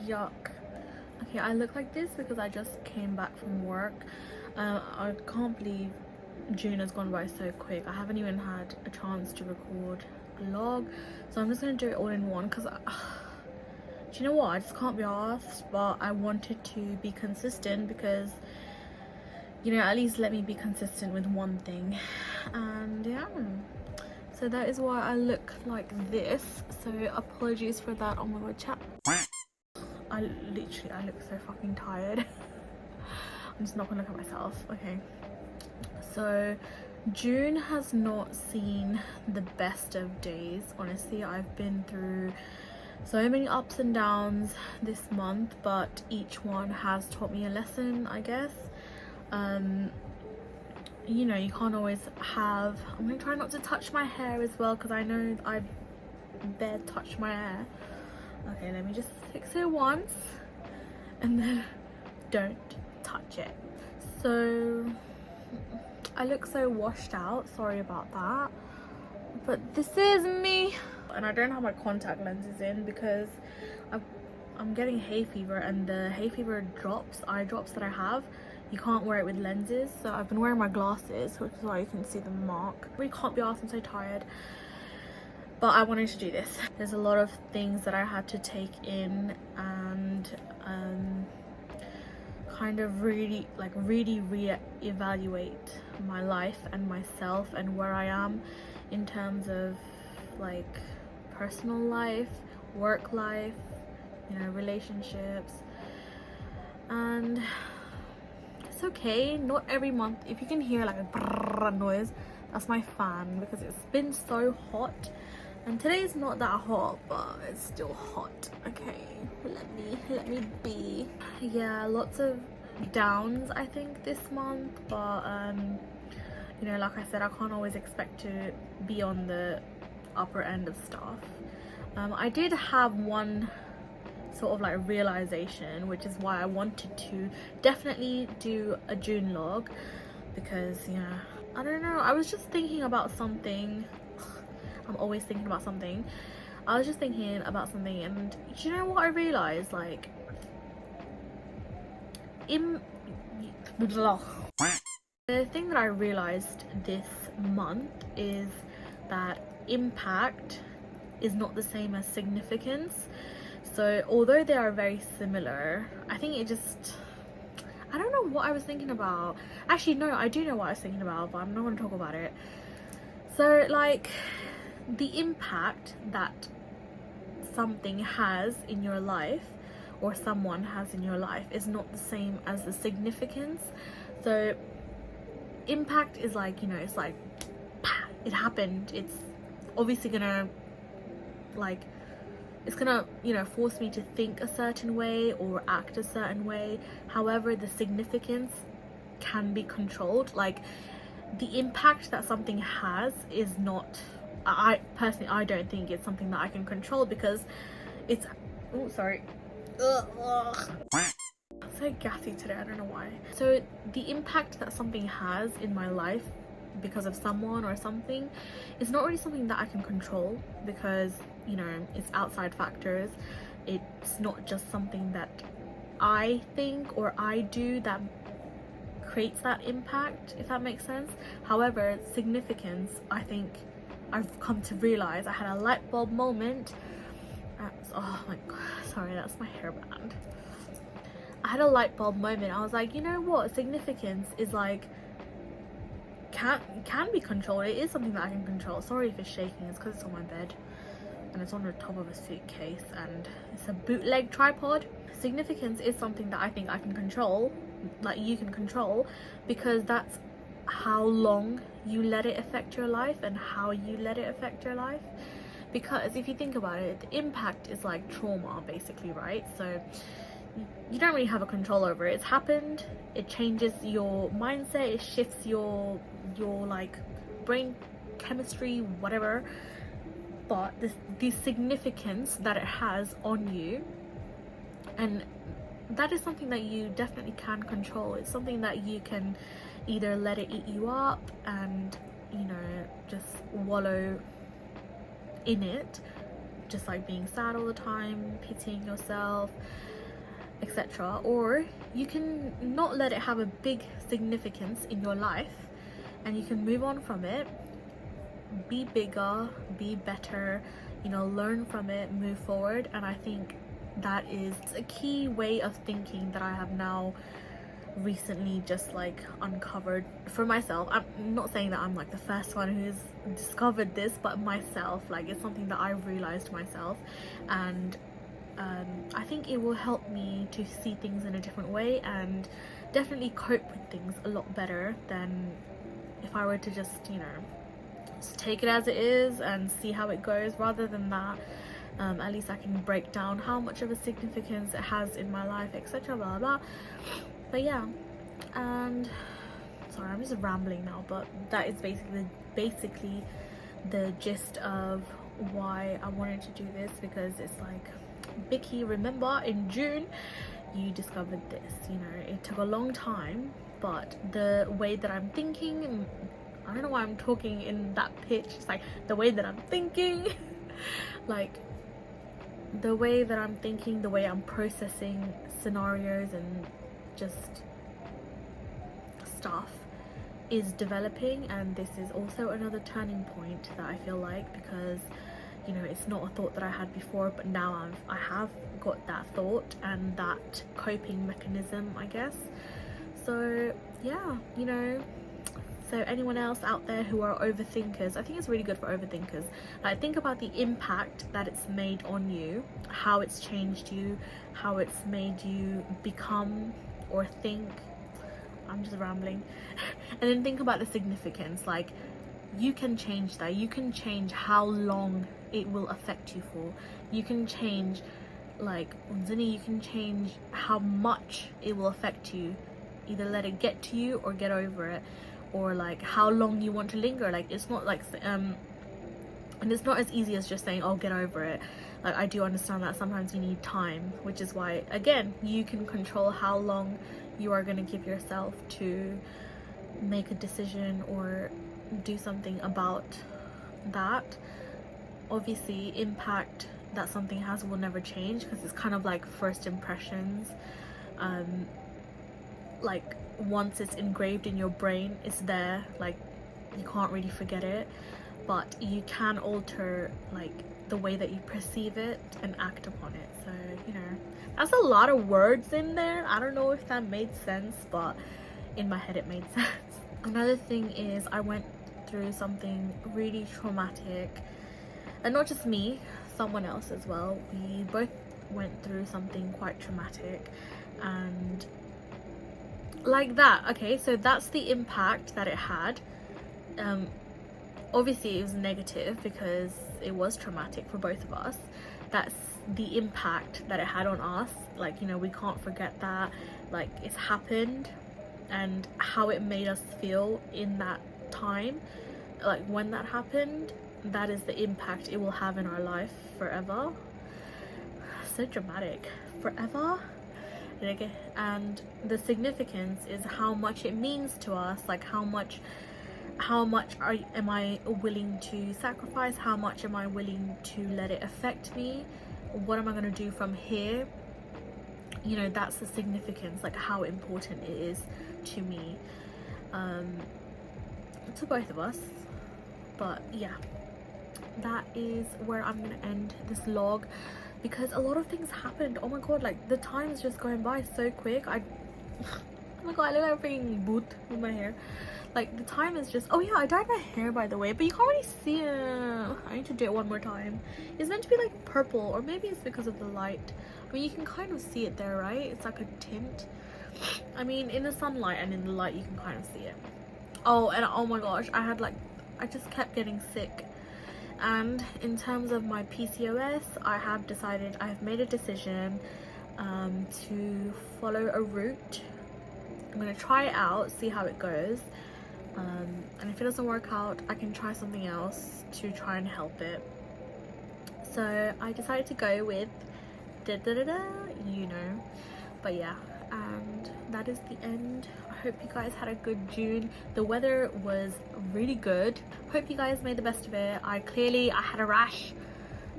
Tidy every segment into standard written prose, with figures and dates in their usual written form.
yuck. Okay, I look like this because I just came back from work. I can't believe June has gone by so quick. I haven't even had a chance to record a vlog, so I'm just gonna do it all in one because do you know what, I just can't be arsed. But I wanted to be consistent because, you know, at least let me be consistent with one thing. And yeah, so that is why I look like this. So apologies for that. Oh my god, chat. I look so fucking tired. I'm just not gonna look at myself. Okay, so June has not seen the best of days. Honestly, I've been through so many ups and downs this month, but each one has taught me a lesson, I guess. You know, you can't always have, I'm gonna try not to touch my hair as well because I know I bare touch my hair. Okay, let me just fix it once and then don't touch it. So I look so washed out, sorry about that, but this is me. And I don't have my contact lenses in because I'm getting hay fever, and the hay fever eye drops that I have, you can't wear it with lenses. So I've been wearing my glasses, which is why you can see the mark. I really can't be arsed, I'm so tired. But I wanted to do this. There's a lot of things that I had to take in and kind of really re-evaluate my life and myself and where I am in terms of like personal life, work life, you know, relationships. And it's okay, not every month. If you can hear like a brrrr noise, that's my fan because it's been so hot. And today's not that hot, but it's still hot. Okay, let me be. Yeah, lots of downs I think this month, but you know, like I said, I can't always expect to be on the upper end of stuff. I did have one sort of like realization, which is why I wanted to definitely do a June log, because yeah, I don't know, I was just thinking about something. I'm always thinking about something. I was just thinking about something, and you know what I realized? Like, the thing that I realized this month is that impact is not the same as significance. So although they are very similar, I think it just, I don't know what I was thinking about. Actually no, I do know what I was thinking about, but I'm not going to talk about it. So like, the impact that something has in your life or someone has in your life is not the same as the significance. So impact is like, you know, it's like it happened, it's obviously gonna like, it's gonna, you know, force me to think a certain way or act a certain way. However, the significance can be controlled. Like, the impact that something has is not, I personally, I don't think it's something that I can control because it's, oh sorry, I'm so gassy today, I don't know why. So the impact that something has in my life because of someone or something is not really something that I can control, because, you know, it's outside factors. It's not just something that I think or I do that creates that impact, if that makes sense. However, significance, I think I've come to realize, I had a light bulb moment. Oh my god, sorry, that's my hairband. I had a light bulb moment. I was like, you know what, significance is like, can be controlled. It is something that I can control. Sorry if it's shaking, it's because it's on my bed and it's on the top of a suitcase and it's a bootleg tripod. Significance is something that I think I can control, like you can control, because that's how long you let it affect your life and how you let it affect your life. Because if you think about it, the impact is like trauma basically, right? So you don't really have a control over it. It's happened, it changes your mindset, it shifts your like brain chemistry, whatever. But the significance that it has on you, and that is something that you definitely can control. It's something that you can either let it eat you up and, you know, just wallow in it, just like being sad all the time, pitying yourself, etc. Or you can not let it have a big significance in your life and you can move on from it, be bigger, be better, you know, learn from it, move forward. And I think that is a key way of thinking that I have now recently just like uncovered for myself. I'm not saying that I'm like the first one who's discovered this, but myself, like it's something that I've realized myself. And I think it will help me to see things in a different way and definitely cope with things a lot better than if I were to just, you know, just take it as it is and see how it goes. Rather than that, at least I can break down how much of a significance it has in my life, etc. blah blah. But yeah, and sorry, I'm just rambling now, but that is basically the gist of why I wanted to do this, because it's like, Vicky, remember in June you discovered this, you know, it took a long time, but the way that I'm thinking, I don't know why I'm talking in that pitch, it's like the way that I'm thinking like the way that I'm thinking, the way I'm processing scenarios and just stuff is developing. And this is also another turning point that I feel like, because you know, it's not a thought that I had before, but now I have got that thought and that coping mechanism, I guess. So yeah, you know, so anyone else out there who are overthinkers, I think it's really good for overthinkers. Like, think about the impact that it's made on you, how it's changed you, how it's made you become or think. I'm just rambling. And then think about the significance. Like, you can change that. You can change how long it will affect you for. You can change, like, you can change how much it will affect you. Either let it get to you or get over it, or like how long you want to linger. Like, it's not like and it's not as easy as just saying, oh, get over it. Like, I do understand that sometimes you need time, which is why, again, you can control how long you are going to give yourself to make a decision or do something about that. Obviously, impact that something has will never change, because it's kind of like first impressions. Like, once it's engraved in your brain, it's there, like you can't really forget it, but you can alter like the way that you perceive it and act upon it. So, you know, that's a lot of words in there. I don't know if that made sense, but in my head it made sense. Another thing is, I went through something really traumatic, and not just me, someone else as well. We both went through something quite traumatic, and like that. Okay, so that's the impact that it had. Obviously it was negative because it was traumatic for both of us. That's the impact that it had on us. Like, you know, we can't forget that. Like, it's happened, and how it made us feel in that time, like when that happened, that is the impact it will have in our life forever. So dramatic. Forever. And the significance is how much it means to us. Like, how much am I willing to sacrifice? How much am I willing to let it affect me? What am I going to do from here? You know, that's the significance, like how important it is to me, to both of us. But yeah, that is where I'm going to end this vlog, because a lot of things happened. Oh my god, like the time is just going by so quick. Oh my god, I look like a freaking boot with my hair. Like, the time is just, oh yeah, I dyed my hair, by the way, but you can't really see it. I need to do it one more time. It's meant to be like purple, or maybe it's because of the light. I mean, you can kind of see it there, right? It's like a tint. I mean, in the sunlight and in the light you can kind of see it. Oh, and oh my gosh, I just kept getting sick. And in terms of my PCOS, I have made a decision to follow a route. I'm gonna try it out, see how it goes, and if it doesn't work out, I can try something else to try and help it. So I decided to go with you know. But yeah, and that is the end. I hope you guys had a good June. The weather was really good. Hope you guys made the best of it. I had a rash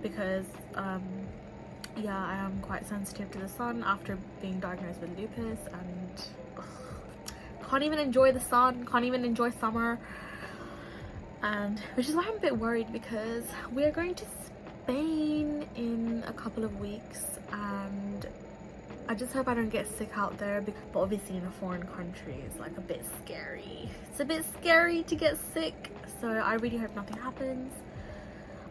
because yeah, I am quite sensitive to the sun after being diagnosed with lupus, and ugh, can't even enjoy the sun, can't even enjoy summer. And which is why I'm a bit worried, because we are going to Spain in a couple of weeks, and I just hope I don't get sick out there. But obviously in a foreign country it's like a bit scary. It's a bit scary to get sick, so I really hope nothing happens.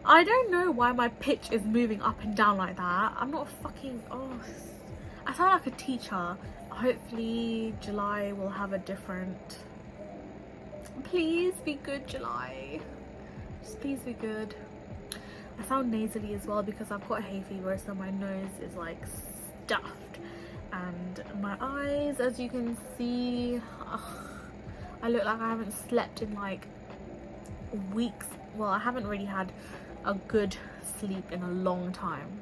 I don't know why my pitch is moving up and down like that. I'm not fucking, oh, I sound like a teacher. Hopefully July will have a different, please be good July, just please be good. I sound nasally as well because I've got hay fever, so my nose is like stuffed, and my eyes, as you can see, ugh, I look like I haven't slept in like weeks. Well, I haven't really had a good sleep in a long time,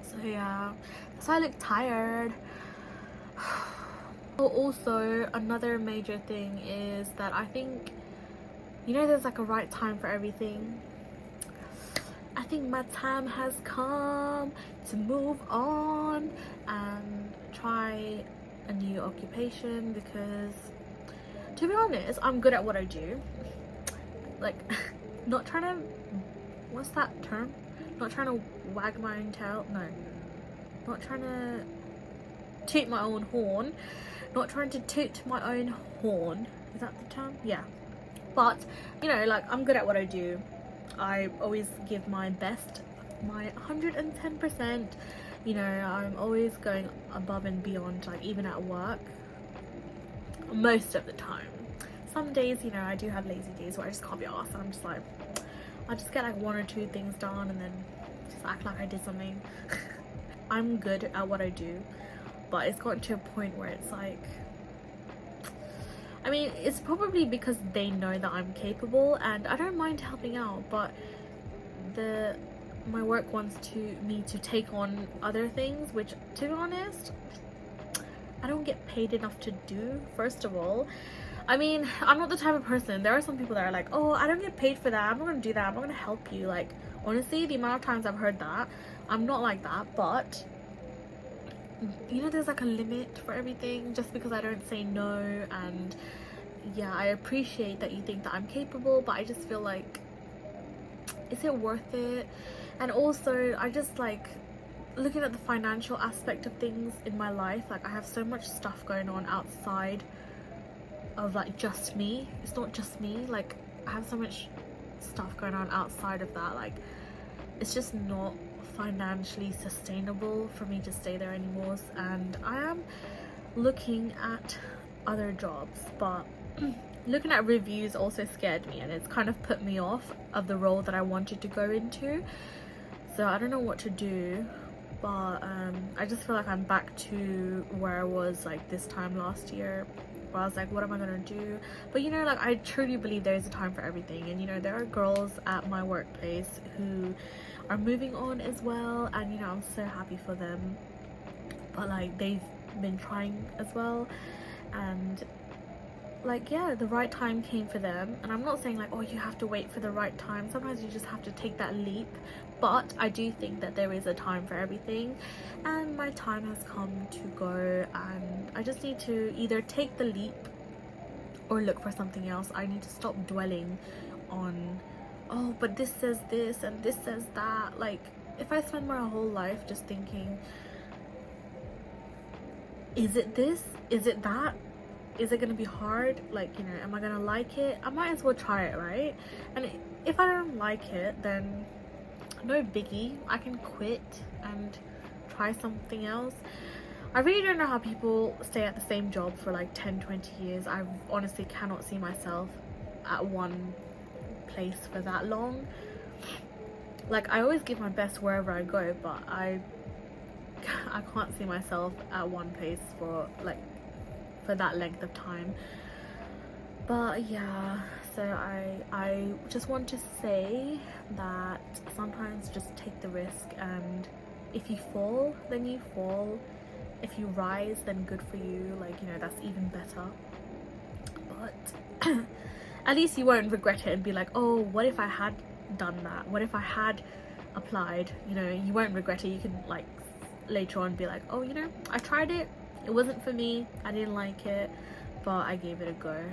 so yeah, so I look tired. Also, another major thing is that I think, you know, there's like a right time for everything. I think my time has come to move on and try a new occupation, because to be honest, I'm good at what I do. Like, not trying to, what's that term? Not trying to wag my own tail. No, not trying to toot my own horn. Not trying to toot my own horn. Is that the term? Yeah. But, you know, like, I'm good at what I do. I always give my best, my 110%. You know, I'm always going above and beyond, like even at work, most of the time. Some days, you know, I do have lazy days where I just can't be arsed, and I'm just like, I just get like 1 or 2 things done and then just act like I did something. I'm good at what I do, but it's gotten to a point where it's like, I mean, it's probably because they know that I'm capable and I don't mind helping out, but my work wants me to take on other things, which, to be honest, I don't get paid enough to do, first of all. I mean, I'm not the type of person, there are some people that are like, oh, I don't get paid for that, I'm not gonna do that, I'm not gonna help you. Like, honestly, the amount of times I've heard that, I'm not like that. But you know, there's like a limit for everything. Just because I don't say no, and yeah, I appreciate that you think that I'm capable, but I just feel like, is it worth it? And also, I just like looking at the financial aspect of things in my life. Like, I have so much stuff going on outside of like just me. It's not just me, like I have so much stuff going on outside of that. Like, it's just not financially sustainable for me to stay there anymore, and I am looking at other jobs. But looking at reviews also scared me, and it's kind of put me off of the role that I wanted to go into. So I don't know what to do, but I just feel like I'm back to where I was like this time last year, where I was like, what am I gonna do? But you know, like, I truly believe there is a time for everything, and you know, there are girls at my workplace who are moving on as well, and you know, I'm so happy for them. But like, they've been trying as well, and like, yeah, the right time came for them. And I'm not saying like, oh, you have to wait for the right time. Sometimes you just have to take that leap. But I do think that there is a time for everything, and my time has come to go, and I just need to either take the leap or look for something else. I need to stop dwelling on, oh, but this says this and this says that. Like, if I spend my whole life just thinking, is it this, is it that, is it gonna be hard, like, you know, am I gonna like it? I might as well try it, right? And if I don't like it, then no biggie, I can quit and try something else. I really don't know how people stay at the same job for like 10-20 years. I honestly cannot see myself at one place for that long. Like, I always give my best wherever I go, but I can't see myself at one place for like for that length of time. But yeah, so I just want to say that sometimes just take the risk, and if you fall, then you fall. If you rise, then good for you. Like, you know, that's even better. But at least you won't regret it and be like, oh, what if I had done that? What if I had applied, you know, you won't regret it. You can like later on be like, oh, you know, I tried it, it wasn't for me, I didn't like it, but I gave it a go.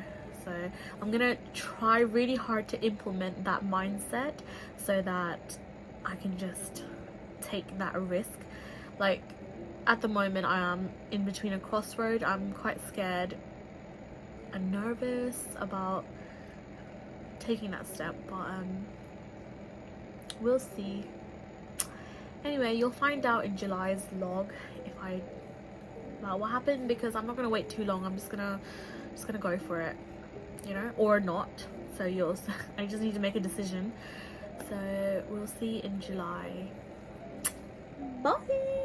So I'm gonna try really hard to implement that mindset so that I can just take that risk. Like at the moment I am in between a crossroad. I'm quite scared and nervous about taking that step, but we'll see. Anyway, you'll find out in July's vlog if about what happened, because I'm not gonna wait too long. I'm just gonna go for it, you know, or not. So I just need to make a decision. So we'll see in July. Bye.